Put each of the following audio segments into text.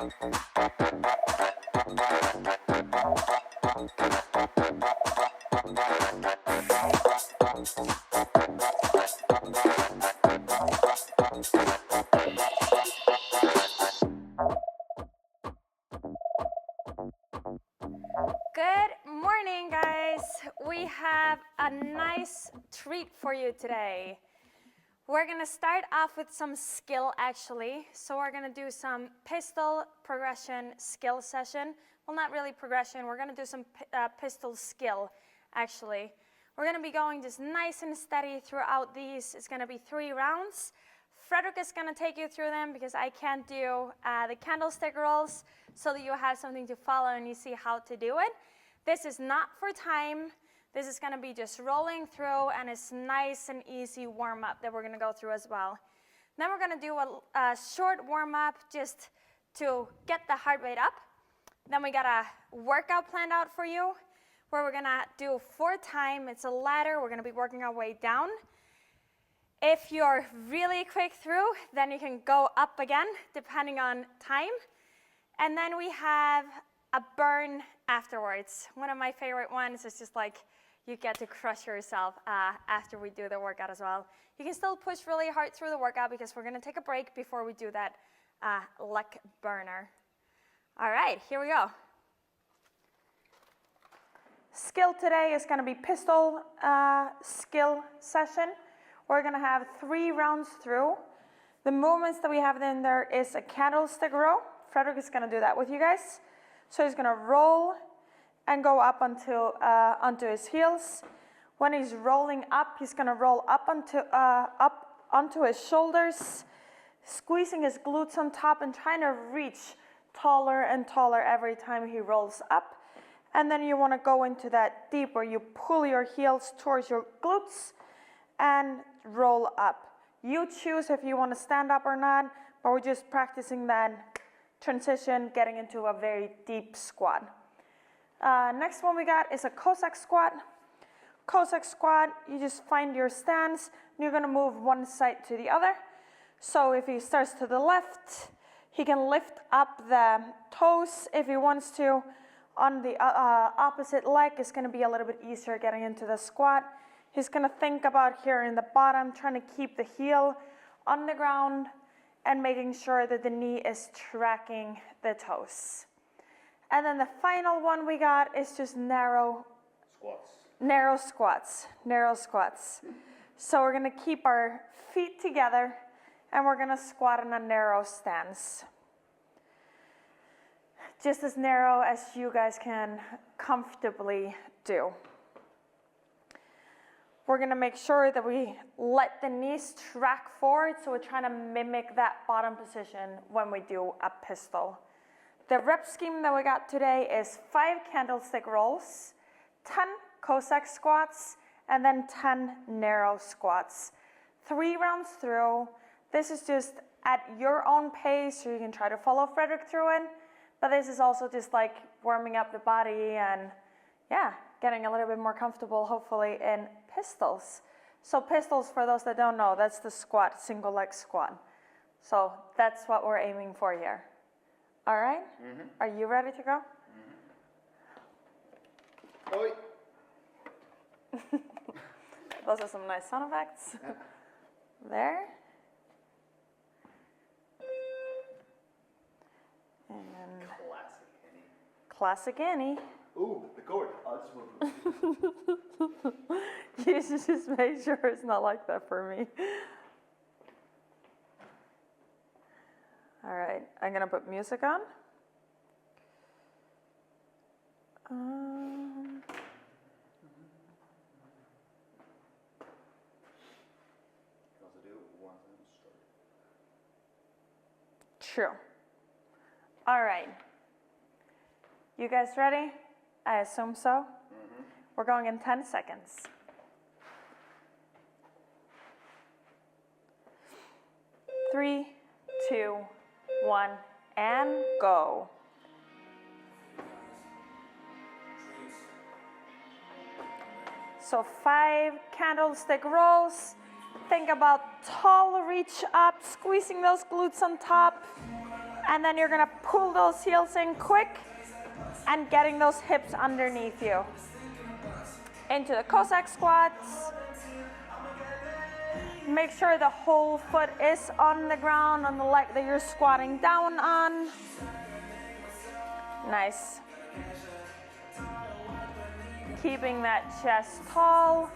Good morning, guys. We have a nice treat for you today. We're going to start off with some skill, actually. So we're going to do some pistol progression skill session. Well, not really progression. We're going to do some pistol skill, actually. We're going to be going just nice and steady throughout these. It's going to be 3 rounds. Frederick is going to take you through them because I can't do the candlestick rolls, so that you have something to follow and you see how to do it. This is not for time. This is going to be just rolling through, and it's nice and easy warm-up that we're going to go through as well. Then we're going to do a short warm-up just to get the heart rate up. Then we got a workout planned out for you where we're going to do 4 time. It's a ladder. We're going to be working our way down. If you're really quick through, then you can go up again, depending on time. And then we have a burn afterwards. One of my favorite ones is just like you get to crush yourself after we do the workout as well. You can still push really hard through the workout because we're going to take a break before we do that leg burner. All right, here we go. Skill today is going to be pistol skill session. We're going to have 3 rounds through. The movements that we have in there is a candlestick row. Frederick is going to do that with you guys. So he's going to roll and go up onto his heels. When he's rolling up, he's going to roll up onto his shoulders, squeezing his glutes on top and trying to reach taller and taller every time he rolls up. And then you want to go into that deep where you pull your heels towards your glutes and roll up. You choose if you want to stand up or not, but we're just practicing that transition, getting into a very deep squat. Next one we got is a Cossack squat. Cossack squat, you just find your stance, and you're going to move one side to the other. So if he starts to the left, he can lift up the toes if he wants to. On the opposite leg, it's going to be a little bit easier getting into the squat. He's going to think about here in the bottom, trying to keep the heel on the ground and making sure that the knee is tracking the toes. And then the final one we got is just narrow squats. So we're going to keep our feet together and we're going to squat in a narrow stance. Just as narrow as you guys can comfortably do. We're going to make sure that we let the knees track forward, so we're trying to mimic that bottom position when we do a pistol. The rep scheme that we got today is 5 candlestick rolls, 10 Cossack squats, and then 10 narrow squats. 3 rounds through. This is just at your own pace, so you can try to follow Frederick through it. But this is also just like warming up the body and, yeah, getting a little bit more comfortable, hopefully, in pistols. So pistols, for those that don't know, that's the squat, single leg squat. So that's what we're aiming for here. All right? Mm-hmm. Are you ready to go? Mm-hmm. Those are some nice sound effects. There. And Classic Annie. Ooh, the chord. You should just make sure it's not like that for me. All right, I'm gonna put music on. True. All right. You guys ready? I assume so. Mm-hmm. We're going in 10 seconds. 3, 2, 1, and go. So 5 candlestick rolls. Think about tall reach up, squeezing those glutes on top. And then you're gonna pull those heels in quick and getting those hips underneath you. Into the Cossack squats. Make sure the whole foot is on the ground, on the leg that you're squatting down on. Nice. Keeping that chest tall.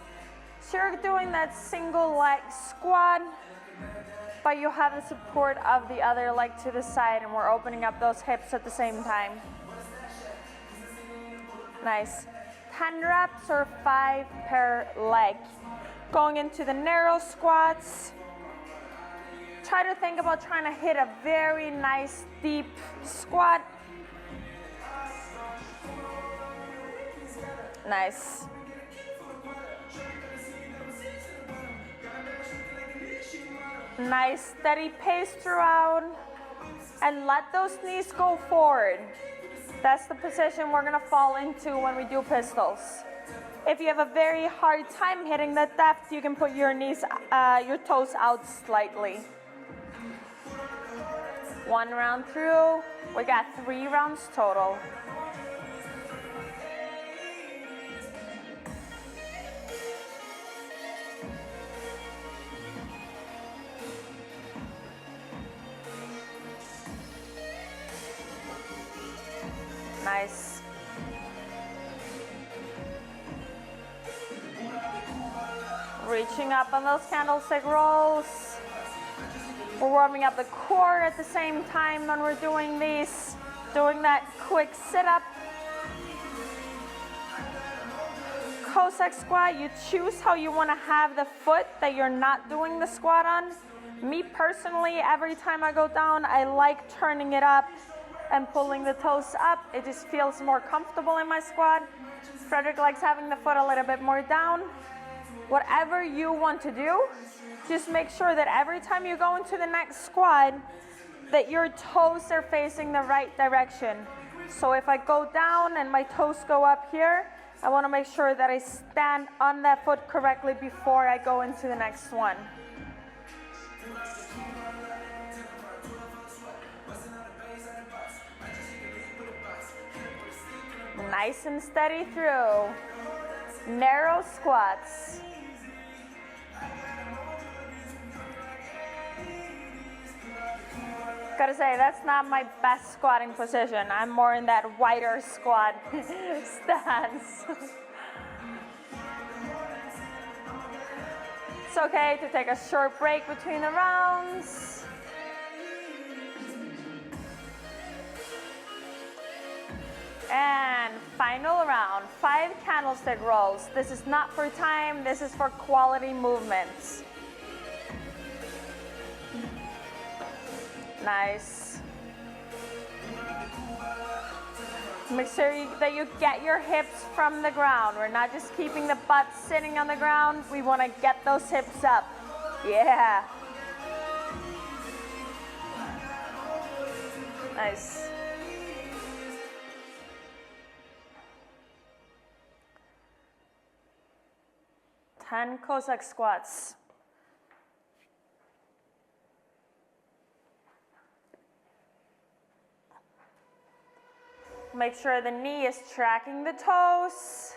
So you're doing that single leg squat, but you have the support of the other leg to the side, and we're opening up those hips at the same time. Nice. 10 reps or 5 per leg. Going into the narrow squats. Try to think about trying to hit a very nice deep squat. Nice. Nice steady pace throughout, and let those knees go forward. That's the position we're gonna fall into when we do pistols. If you have a very hard time hitting that depth, you can put your knees, your toes out slightly. 1 round through. We got 3 rounds total. Nice. Reaching up on those candlestick rolls. We're warming up the core at the same time when we're doing these. Doing that quick sit-up. Cossack squat, you choose how you want to have the foot that you're not doing the squat on. Me personally, every time I go down, I like turning it up and pulling the toes up. It just feels more comfortable in my squat. Frederick likes having the foot a little bit more down. Whatever you want to do, just make sure that every time you go into the next squat, that your toes are facing the right direction. So if I go down and my toes go up here, I want to make sure that I stand on that foot correctly before I go into the next one. Nice and steady through. Narrow squats. Gotta say, that's not my best squatting position. I'm more in that wider squat stance. It's okay to take a short break between the rounds. And final round, 5 candlestick rolls. This is not for time, this is for quality movements. Nice. Make sure that you get your hips from the ground. We're not just keeping the butt sitting on the ground. We want to get those hips up. Yeah. Nice. Ten Cossack squats. Make sure the knee is tracking the toes.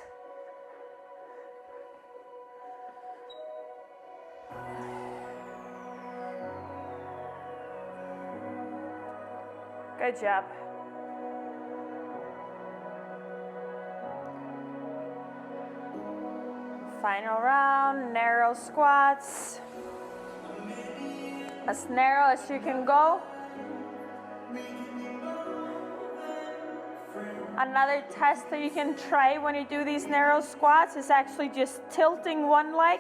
Good job. Final round, narrow squats. As narrow as you can go. Another test that you can try when you do these narrow squats is actually just tilting one leg,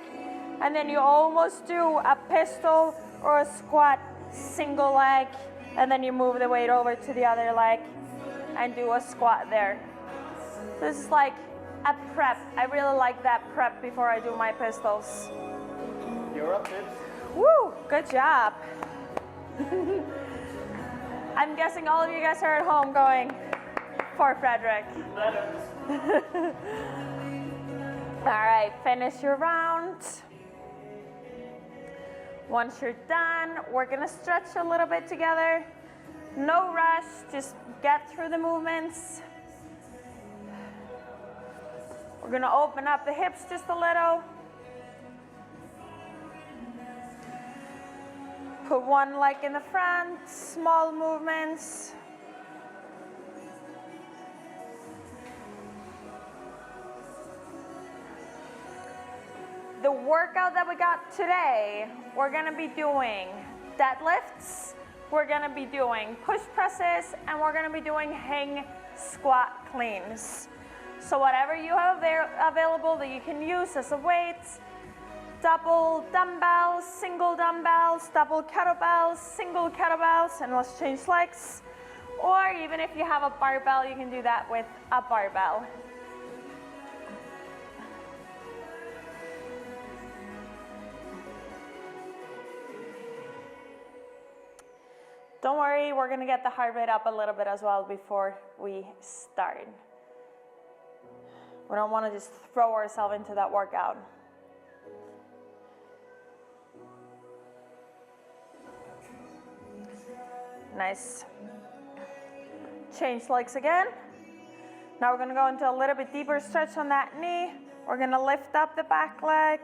and then you almost do a pistol or a squat single leg, and then you move the weight over to the other leg and do a squat there. This is like a prep. I really like that prep before I do my pistols. You're up, Tibbs. Woo, good job. I'm guessing all of you guys are at home going, for Frederick. All right, finish your round. Once you're done, we're gonna stretch a little bit together. No rush, just get through the movements. We're gonna open up the hips just a little. Put one leg in the front, small movements. The workout that we got today, we're gonna be doing deadlifts, we're gonna be doing push presses, and we're gonna be doing hang squat cleans. So whatever you have available that you can use as a weight, double dumbbells, single dumbbells, double kettlebells, single kettlebells, and let's change legs. Or even if you have a barbell, you can do that with a barbell. Don't worry, we're gonna get the heart rate up a little bit as well before we start. We don't wanna just throw ourselves into that workout. Nice. Change legs again. Now we're gonna go into a little bit deeper stretch on that knee. We're gonna lift up the back leg,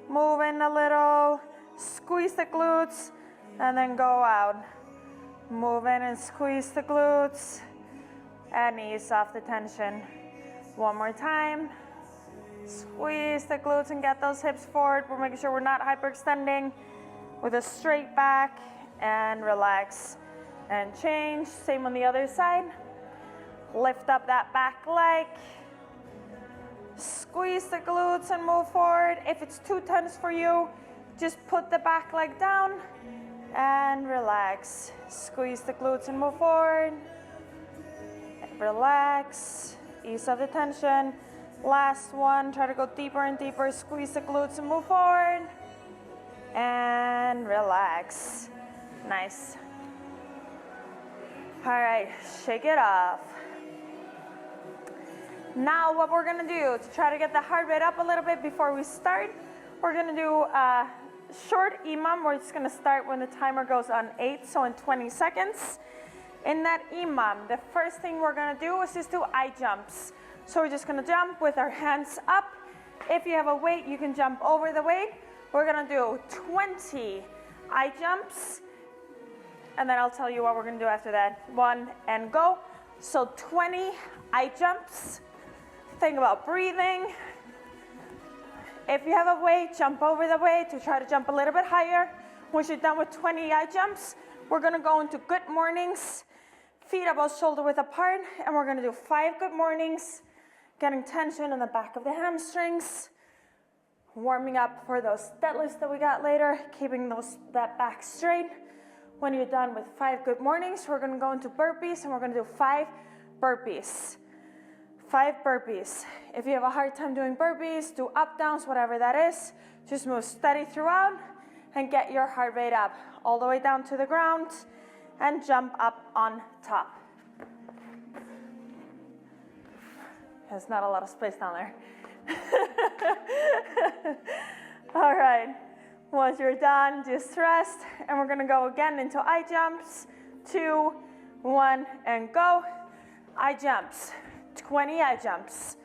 move in a little, squeeze the glutes, and then go out. Move in and squeeze the glutes and ease off the tension. One more time. Squeeze the glutes and get those hips forward. We're making sure we're not hyperextending with a straight back, and relax and change. Same on the other side. Lift up that back leg. Squeeze the glutes and move forward. If it's too tense for you, just put the back leg down and relax. Squeeze the glutes and move forward. Relax. Ease off the tension. Last one. Try to go deeper and deeper. Squeeze the glutes and move forward. And relax. Nice. All right, shake it off. Now what we're gonna do to try to get the heart rate up a little bit before we start, we're gonna do a short EMOM. We're just gonna start when the timer goes on 8, so in 20 seconds. In that EMOM, the first thing we're gonna do is just do eye jumps. So we're just gonna jump with our hands up. If you have a weight, you can jump over the weight. We're gonna do 20 eye jumps, and then I'll tell you what we're gonna do after that. 1 and go. So 20 eye jumps. Think about breathing. If you have a weight, jump over the weight to try to jump a little bit higher. Once you're done with 20 eye jumps, we're gonna go into good mornings, feet above shoulder width apart, and we're gonna do 5 good mornings, getting tension in the back of the hamstrings, warming up for those deadlifts that we got later, keeping that back straight. When you're done with 5 good mornings, we're gonna go into burpees, and we're gonna do 5 burpees. 5 burpees. If you have a hard time doing burpees, do up, downs, whatever that is. Just move steady throughout and get your heart rate up all the way down to the ground and jump up on top. There's not a lot of space down there. All right. Once you're done, just rest, and we're gonna go again into eye jumps. 2, 1, and go. Eye jumps. 20 eye jumps.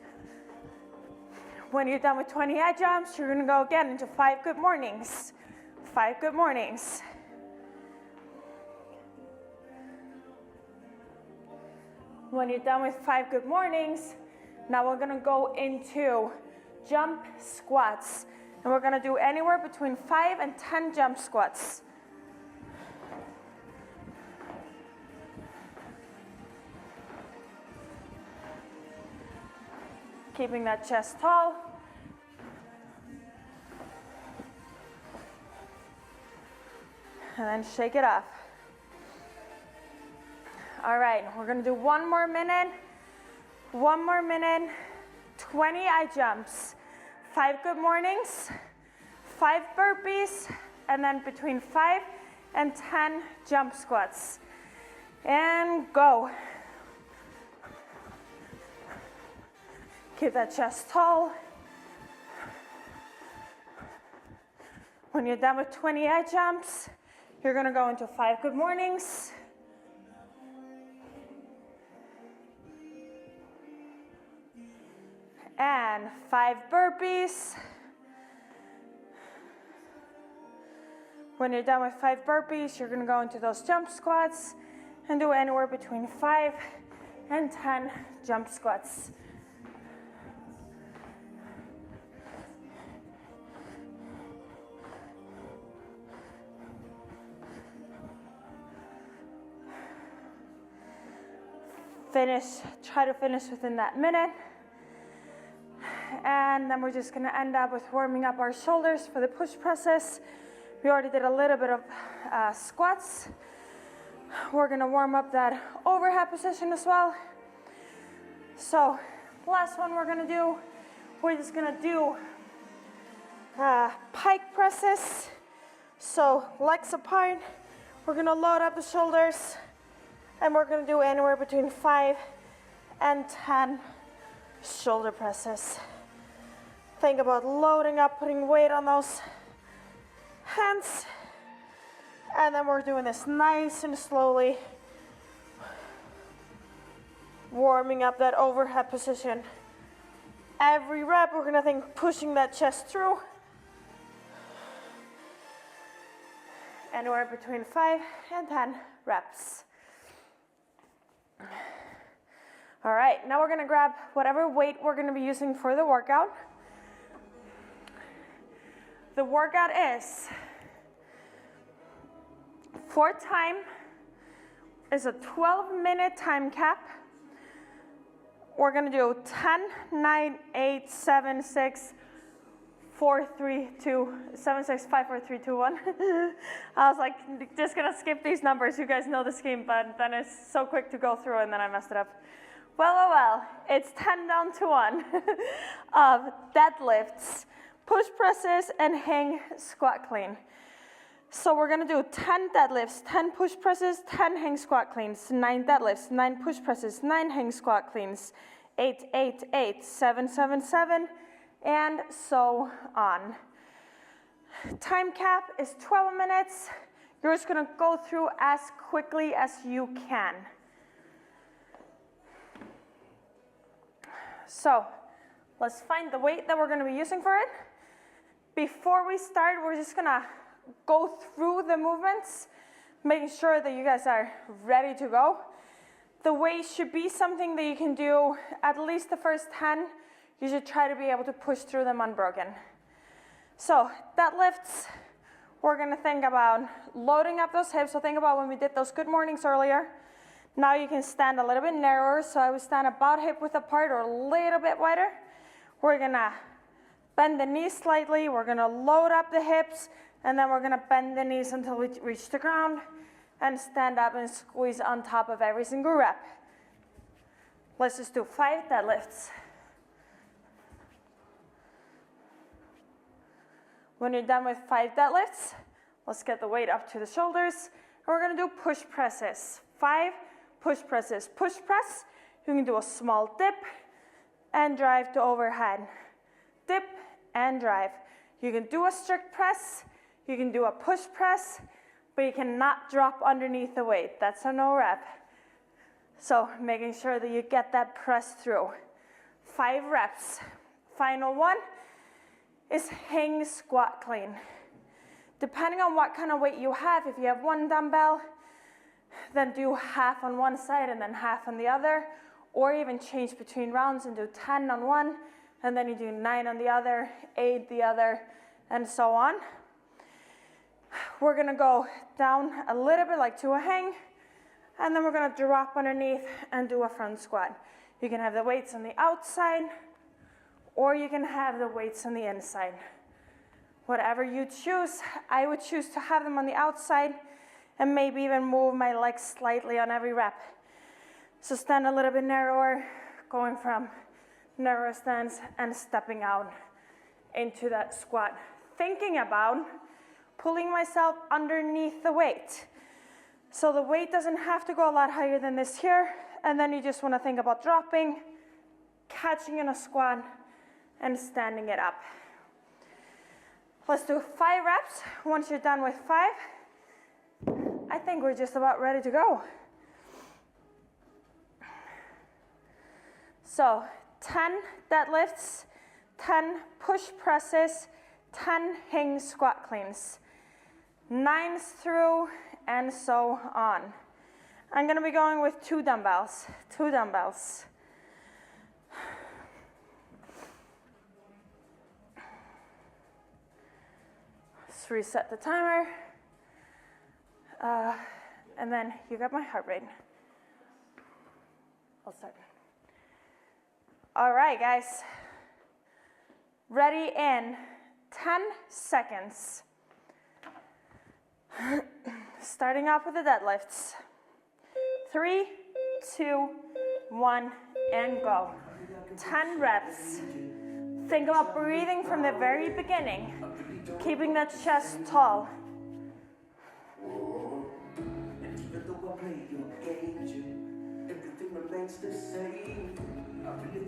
When you're done with 20 eye jumps, you're gonna go again into 5 good mornings. 5 good mornings. When you're done with 5 good mornings, now we're gonna go into jump squats. And we're gonna do anywhere between 5 and 10 jump squats. Keeping that chest tall. And then shake it off. All right, we're gonna do 1 more minute. 1 more minute, 20 eye jumps. 5 good mornings, 5 burpees, and then between 5 and 10 jump squats. And go. Keep that chest tall. When you're done with 20 eye jumps, you're gonna go into 5 good mornings, and 5 burpees. When you're done with 5 burpees, you're gonna go into those jump squats and do anywhere between 5 and 10 jump squats. Try to finish within that minute. And then we're just gonna end up with warming up our shoulders for the push presses. We already did a little bit of squats. We're gonna warm up that overhead position as well. So last one we're gonna do, we're just gonna do pike presses. So legs apart, we're gonna load up the shoulders, and we're gonna do anywhere between 5 and 10 shoulder presses. Think about loading up, putting weight on those hands, and then we're doing this nice and slowly, warming up that overhead position. Every rep, we're gonna think pushing that chest through. Anywhere between 5 and 10 reps. All right, now we're gonna grab whatever weight we're gonna be using for the workout. The workout is, for time, is a 12-minute time cap. We're gonna do 10, 9, 8, 7, 6, 4, 3, 2, 7, 6, 5, 4, 3, 2, 1. I was like, just gonna skip these numbers. You guys know the scheme, but then it's so quick to go through and then I messed it up. Well, it's 10 down to 1 of deadlifts, push presses, and hang squat clean. So we're gonna do 10 deadlifts, 10 push presses, 10 hang squat cleans, 9 deadlifts, 9 push presses, 9 hang squat cleans, 8, 8, 8, 7, 7, 7, and so on. Time cap is 12 minutes. You're just gonna go through as quickly as you can. So let's find the weight that we're gonna be using for it. Before we start, we're just gonna go through the movements, making sure that you guys are ready to go. The weight should be something that you can do at least the first 10. You should try to be able to push through them unbroken. So deadlifts, we're gonna think about loading up those hips. So think about when we did those good mornings earlier. Now you can stand a little bit narrower. So I would stand about hip width apart or a little bit wider. We're gonna bend the knees slightly. We're gonna load up the hips, and then we're gonna bend the knees until we reach the ground and stand up and squeeze on top of every single rep. Let's just do 5 deadlifts. When you're done with 5 deadlifts, let's get the weight up to the shoulders. And we're gonna do push presses. 5 push presses. Push press, you can do a small dip and drive to overhead. Dip and drive. You can do a strict press, you can do a push press, but you cannot drop underneath the weight. That's a no rep. So making sure that you get that press through. 5 reps. Final one is hang squat clean. Depending on what kind of weight you have, if you have 1 dumbbell, then do half on one side and then half on the other, or even change between rounds and do 10 on one, and then you do 9 on the other, 8 the other, and so on. We're gonna go down a little bit like to a hang, and then we're gonna drop underneath and do a front squat. You can have the weights on the outside, or you can have the weights on the inside. Whatever you choose, I would choose to have them on the outside and maybe even move my legs slightly on every rep. So stand a little bit narrower, going from narrow stance and stepping out into that squat. Thinking about pulling myself underneath the weight. So the weight doesn't have to go a lot higher than this here, and then you just wanna think about dropping, catching in a squat, and standing it up. Let's do 5 reps. Once you're done with 5, I think we're just about ready to go. So 10 deadlifts, 10 push presses, 10 hang squat cleans, 9 through, and so on. I'm gonna be going with 2 dumbbells, 2 dumbbells. Let's reset the timer. And then you got my heart rate. I'll start. All right, guys. Ready in 10 seconds. Starting off with the deadlifts. 3, 2, 1, and go. 10 reps. Think about breathing from the very beginning, keeping that chest tall.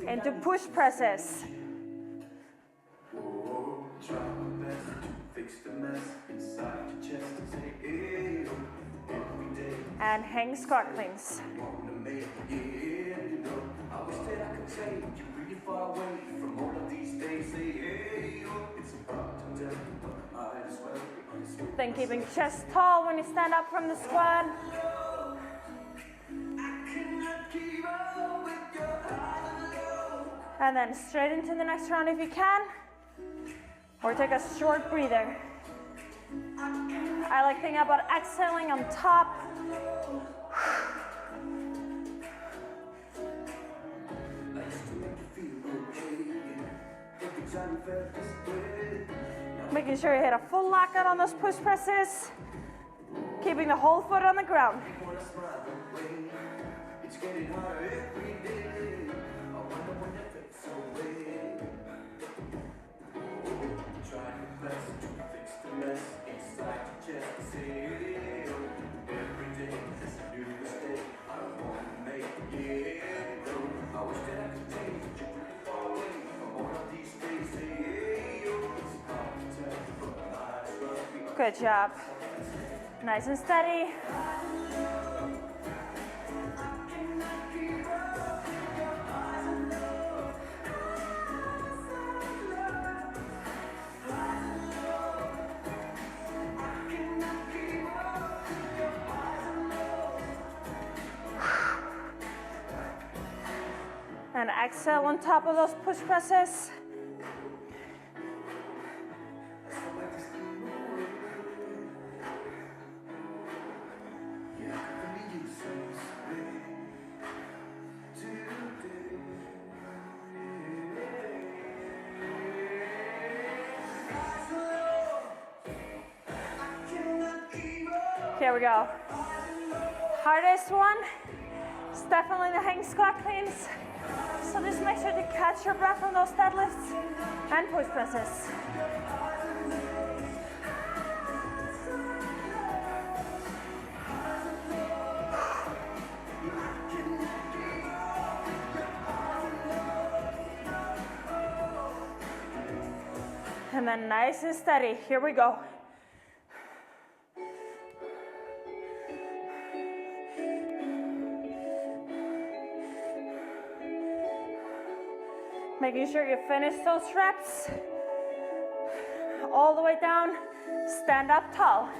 Into push presses. And hang squat cleans. Then keeping chest tall when you stand up from the squat. And then straight into the next round if you can. Or take a short breather. I like thinking about exhaling on top. Making sure you hit a full lockout on those push presses. Keeping the whole foot on the ground. Good job. Nice and steady. And exhale on top of those push presses. Here we go. Hardest one is definitely the hang squat cleans. So just make sure to catch your breath on those deadlifts and push presses. And then nice and steady. Here we go. Making sure you finish those reps. All the way down, stand up tall.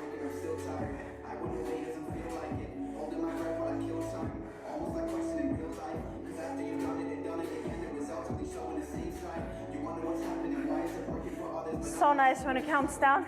So nice when it counts down.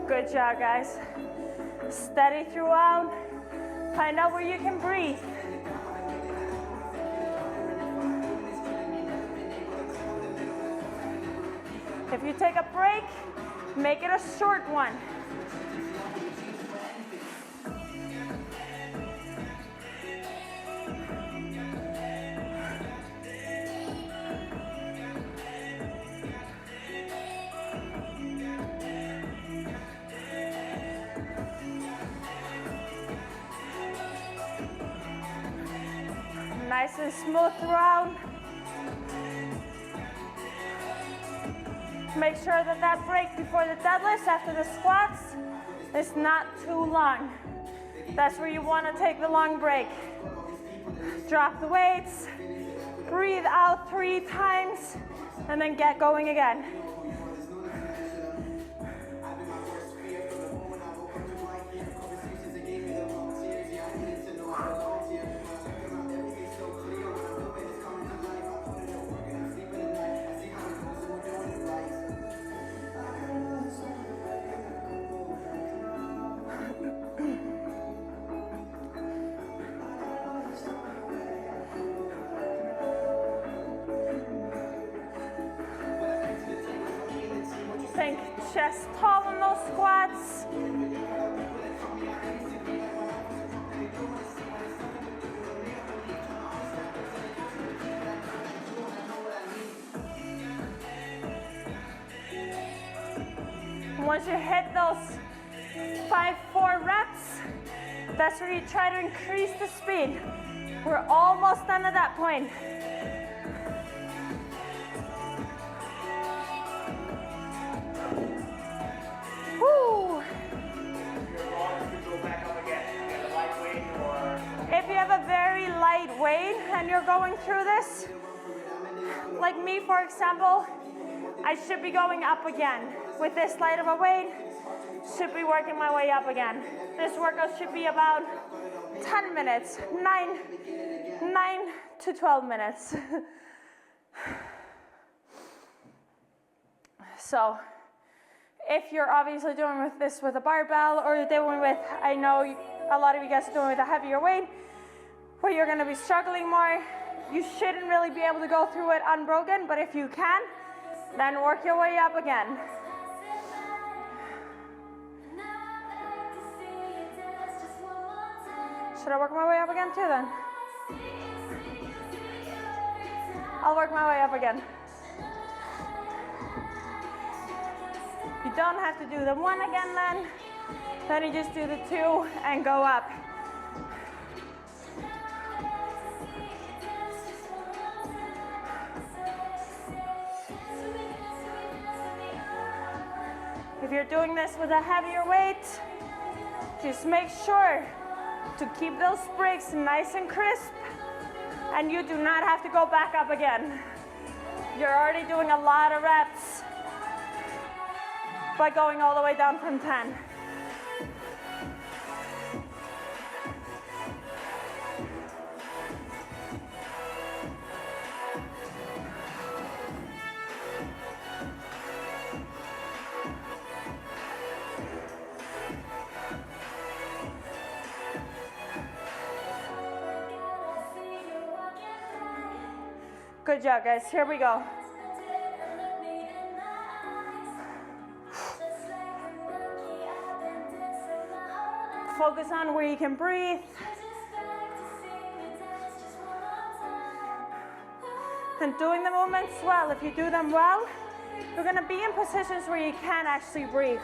Good job, guys. Steady throughout. Find out where you can breathe. If you take a break, make it a short one. Nice and smooth throughout. Make sure that that break before the deadlifts after the squats is not too long. That's where you want to take the long break. Drop the weights, breathe out 3 times, and then get going again. Think chest tall on those squats. Once you hit those 5-4 reps, that's where you try to increase the speed. We're almost done at that point. Woo! If you have a very light weight and you're going through this, like me for example, I should be going up again. With this light of a weight, should be working my way up again. This workout should be about 10 minutes, 9 to 12 minutes. So, if you're obviously doing this with a barbell or you're doing with, I know a lot of you guys are doing with a heavier weight, where you're gonna be struggling more, you shouldn't really be able to go through it unbroken, but if you can, then work your way up again. Should I work my way up again too then? I'll work my way up again. You don't have to do the 1 again then you just do the 2 and go up. If you're doing this with a heavier weight, just make sure to keep those breaks nice and crisp, and you do not have to go back up again. You're already doing a lot of reps by going all the way down from 10. Good job, guys. Here we go. Focus on where you can breathe. And doing the movements well. If you do them well, you're going to be in positions where you can actually breathe.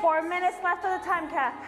Four minutes left of the time cap.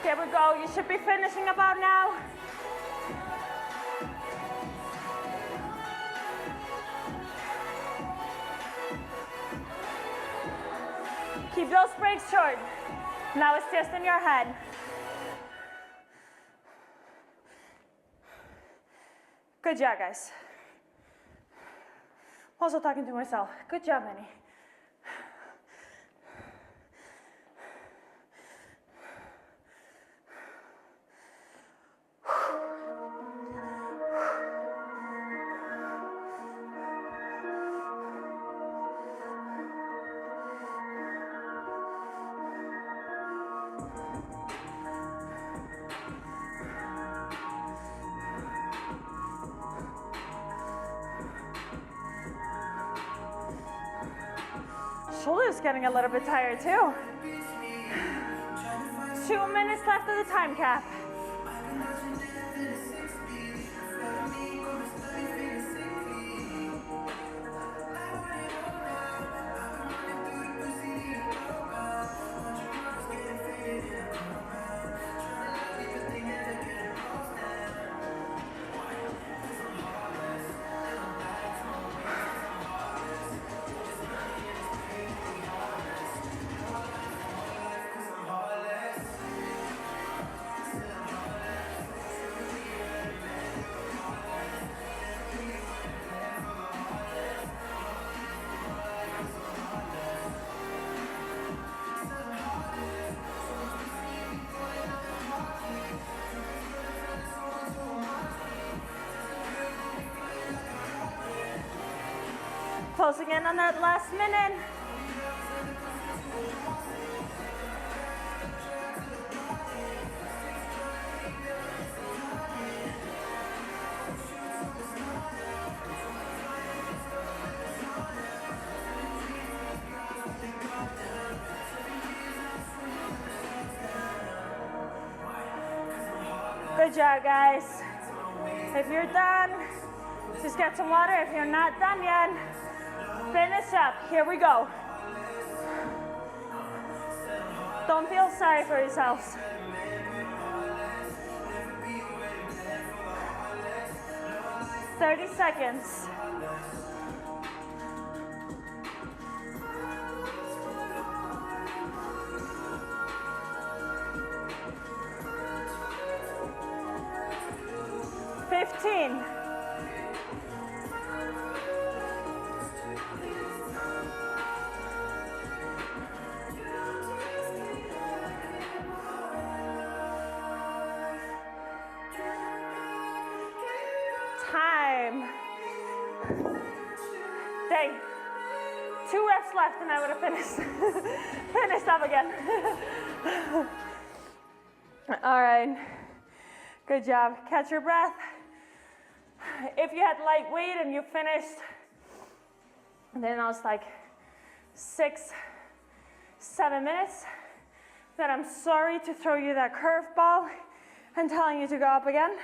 Here we go, you should be finishing about now. Keep those breaks short. Now it's just in your head. Good job, guys. Also talking to myself. Good job, Annie. Shoulder's getting a little bit tired too. 2 minutes left of the time cap. Closing in on that last minute. Good job, guys. If you're done, just get some water. If you're not done yet, finish up. Here we go. Don't feel sorry for yourselves. "30 seconds. "15. Time. Dang. 2 reps left and I would have finished. Finished up again. All right. Good job. Catch your breath. If you had light weight and you finished, then I was like 6, 7 minutes, then I'm sorry to throw you that curveball and telling you to go up again.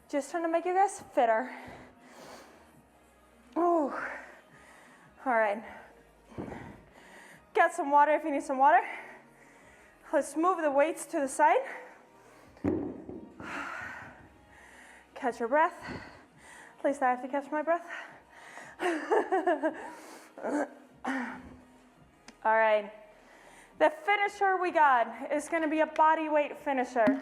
Just trying to make you guys fitter. Ooh. All right. Get some water if you need some water. Let's move the weights to the side. Catch your breath. At least I have to catch my breath. All right. The finisher we got is going to be a body weight finisher.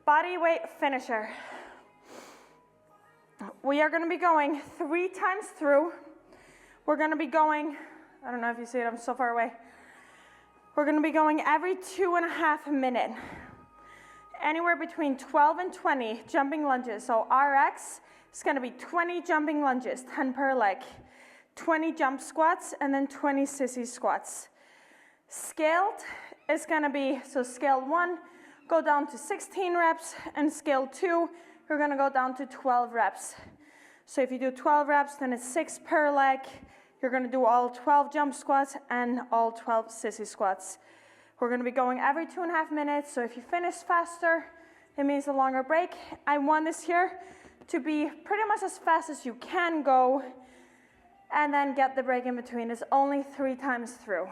Body weight finisher. We are going to be going 3 times through. We're going to be going, I don't know if you see it, I'm so far away. We're going to be going every 2.5 minutes. Anywhere between 12 and 20 jumping lunges. So RX is going to be 20 jumping lunges, 10 per leg, 20 jump squats, and then 20 sissy squats. Scaled is going to be, so scale 1, go down to 16 reps, and scale 2, you're going to go down to 12 reps. So if you do 12 reps, then it's 6 per leg. You're going to do all 12 jump squats and all 12 sissy squats. We're going to be going every 2.5 minutes. So if you finish faster, it means a longer break. I want this here to be pretty much as fast as you can go, and then get the break in between. It's only 3 times through.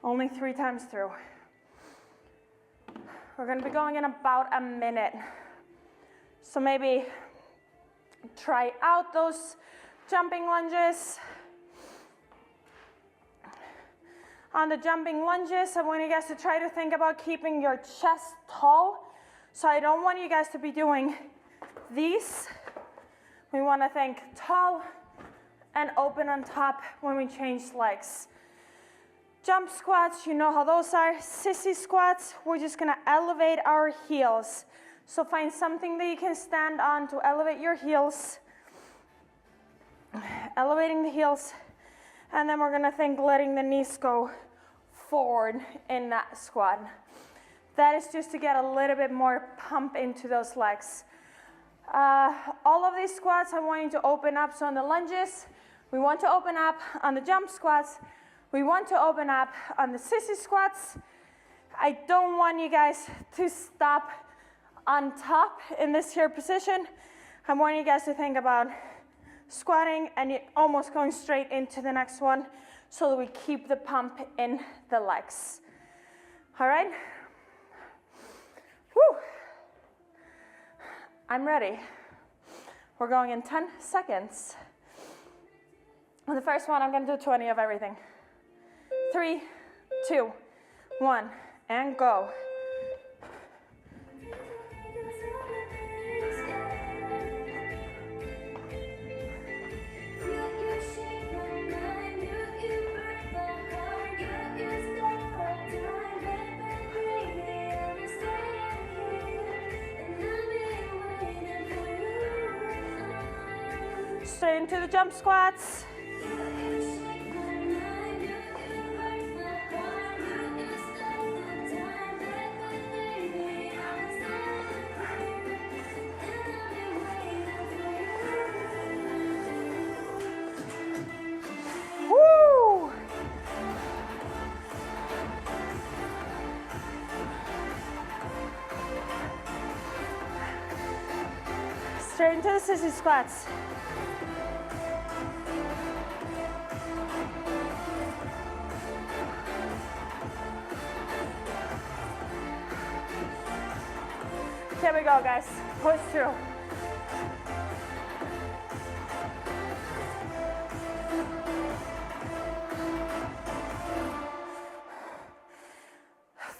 Only 3 times through. We're going to be going in about a minute. So maybe try out those jumping lunges. On the jumping lunges, I want you guys to try to think about keeping your chest tall. So I don't want you guys to be doing these. We want to think tall and open on top when we change legs. Jump squats, you know how those are. Sissy squats, we're just gonna elevate our heels. So find something that you can stand on to elevate your heels. Elevating the heels. And then we're gonna think letting the knees go forward in that squat. That is just to get a little bit more pump into those legs. All of these squats, I want you to open up. So on the lunges, we want to open up. On the jump squats, we want to open up. On the sissy squats, I don't want you guys to stop on top in this here position. I want you guys to think about squatting and almost going straight into the next one so that we keep the pump in the legs. All right? Woo! I'm ready. We're going in 10 seconds. On the first one, I'm going to do 20 of everything. 3, 2, 1, and go. Straight into the jump squats. Woo! Straight into the sissy squats. Here we go, guys. Push through.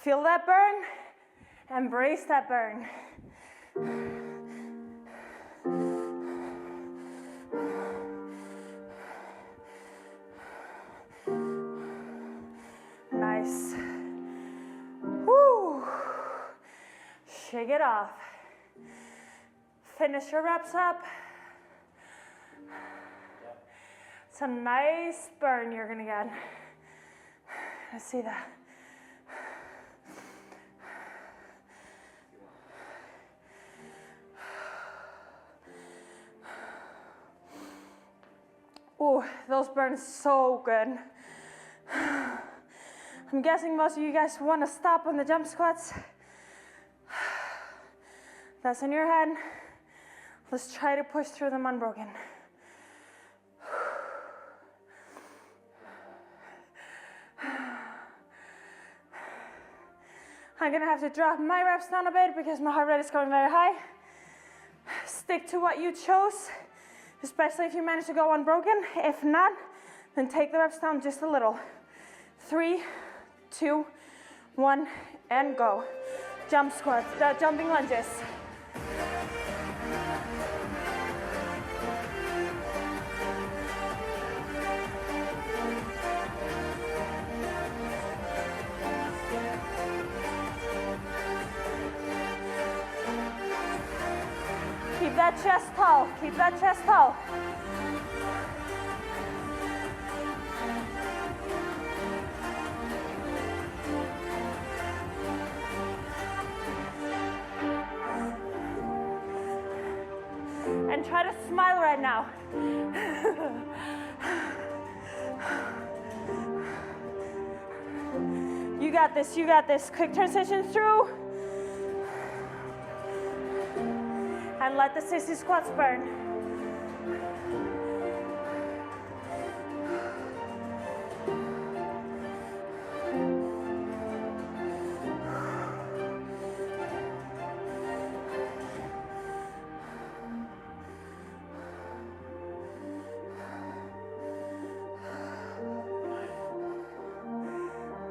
Feel that burn. Embrace that burn. Nice. Woo. Shake it off. Finish your reps up. It's a nice burn you're gonna get. I see that. Ooh, those burn so good. I'm guessing most of you guys want to stop on the jump squats. That's in your head. Let's try to push through them unbroken. I'm gonna have to drop my reps down a bit because my heart rate is going very high. Stick to what you chose, especially if you manage to go unbroken. If not, then take the reps down just a little. 3, 2, 1, and go. Jump squats, jumping lunges. Keep that chest tall, keep that chest tall. And try to smile right now. You got this, you got this. Quick transition through. And let the sissy squats burn.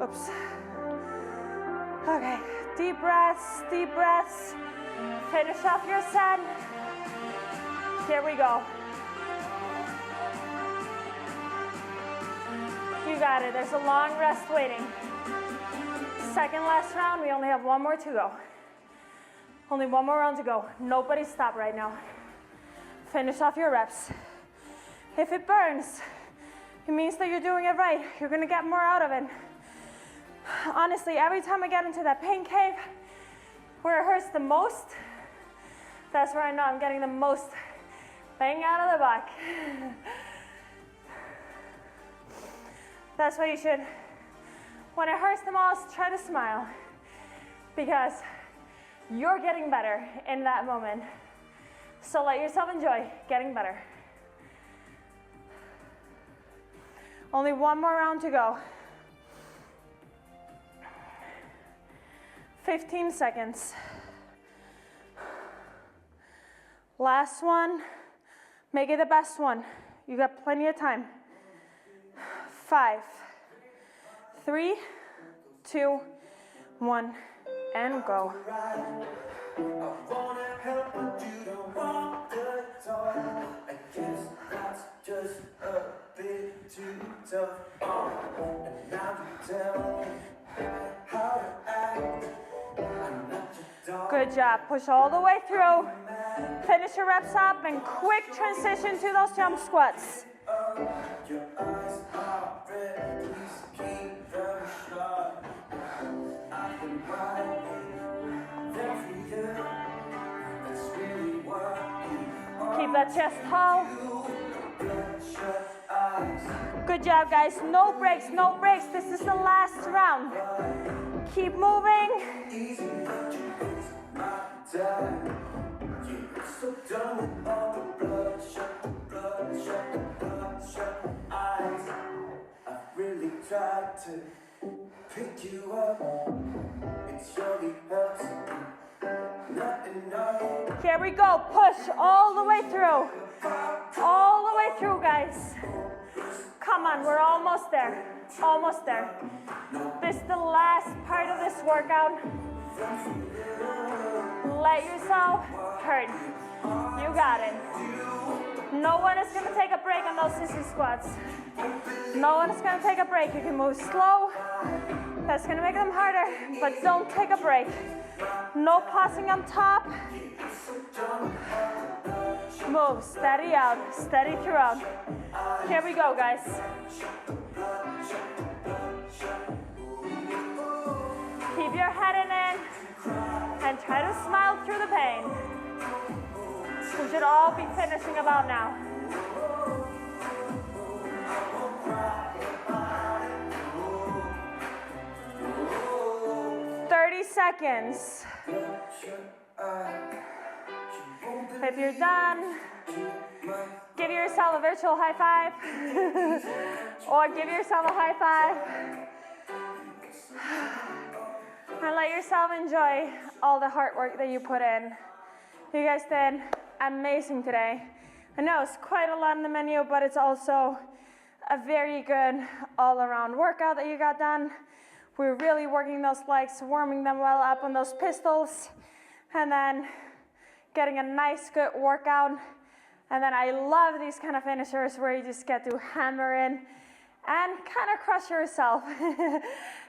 Oops. Okay, deep breaths, deep breaths. Finish off your set. Here we go. You got it. There's a long rest waiting. Second last round. We only have one more to go. Only one more round to go. Nobody stop right now. Finish off your reps. If it burns, it means that you're doing it right. You're gonna get more out of it. Honestly, every time I get into that pain cave where it hurts the most, that's where I know I'm getting the most bang out of the buck. That's why you should, when it hurts the most, try to smile, because you're getting better in that moment. So let yourself enjoy getting better. Only one more round to go. 15 seconds. Last one. Make it the best one. You got plenty of time. 5, 3, 2, 1, and go. Good job. Push all the way through. Finish your reps up and quick transition to those jump squats. Keep that chest tall. Good job, guys. No breaks, no breaks. This is the last round. Keep moving. I've really tried to pick you up. It surely helps. Here we go. Push all the way through. All the way through, guys. Come on, we're almost there. Almost there. This is the last part of this workout. Let yourself hurt. You got it. No one is going to take a break on those sissy squats. No one is going to take a break. You can move slow. That's going to make them harder, but don't take a break. No pausing on top. Move, steady out, steady throughout. Here we go, guys. Keep your head in it and try to smile through the pain. We should all be finishing about now. 30 seconds. If you're done, give yourself a virtual high five or give yourself a high five and let yourself enjoy all the hard work that you put in. You guys did amazing today. I know it's quite a lot on the menu, but it's also a very good all-around workout that you got done. We're really working those legs, warming them well up on those pistols, and then getting a nice good workout. And then I love these kind of finishers where you just get to hammer in and kind of crush yourself.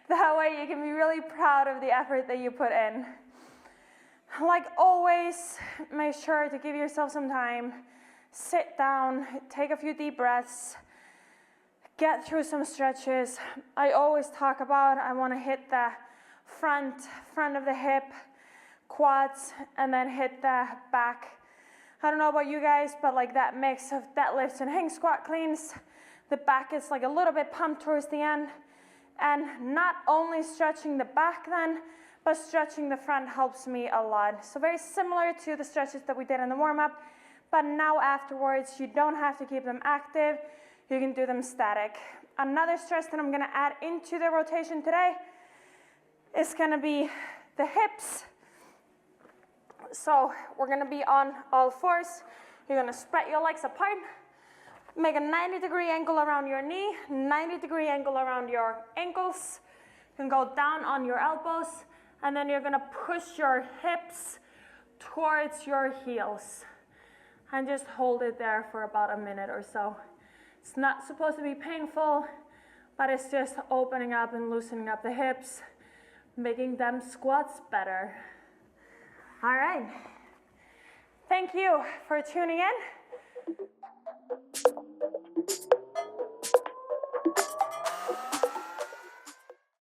That way you can be really proud of the effort that you put in. Like always, make sure to give yourself some time. Sit down, take a few deep breaths, get through some stretches. I always talk about I want to hit the front of the hip, quads, and then hit the back. I don't know about you guys, but like that mix of deadlifts and hang squat cleans, the back is like a little bit pumped towards the end. And not only stretching the back then, but stretching the front helps me a lot. So very similar to the stretches that we did in the warm-up, but now afterwards, you don't have to keep them active. You can do them static. Another stretch that I'm gonna add into the rotation today is gonna be the hips. So we're gonna be on all fours. You're gonna spread your legs apart. Make a 90-degree angle around your knee, 90-degree angle around your ankles. You can go down on your elbows, and then you're gonna push your hips towards your heels. And just hold it there for about a minute or so. It's not supposed to be painful, but it's just opening up and loosening up the hips, making them squats better. All right. Thank you for tuning in.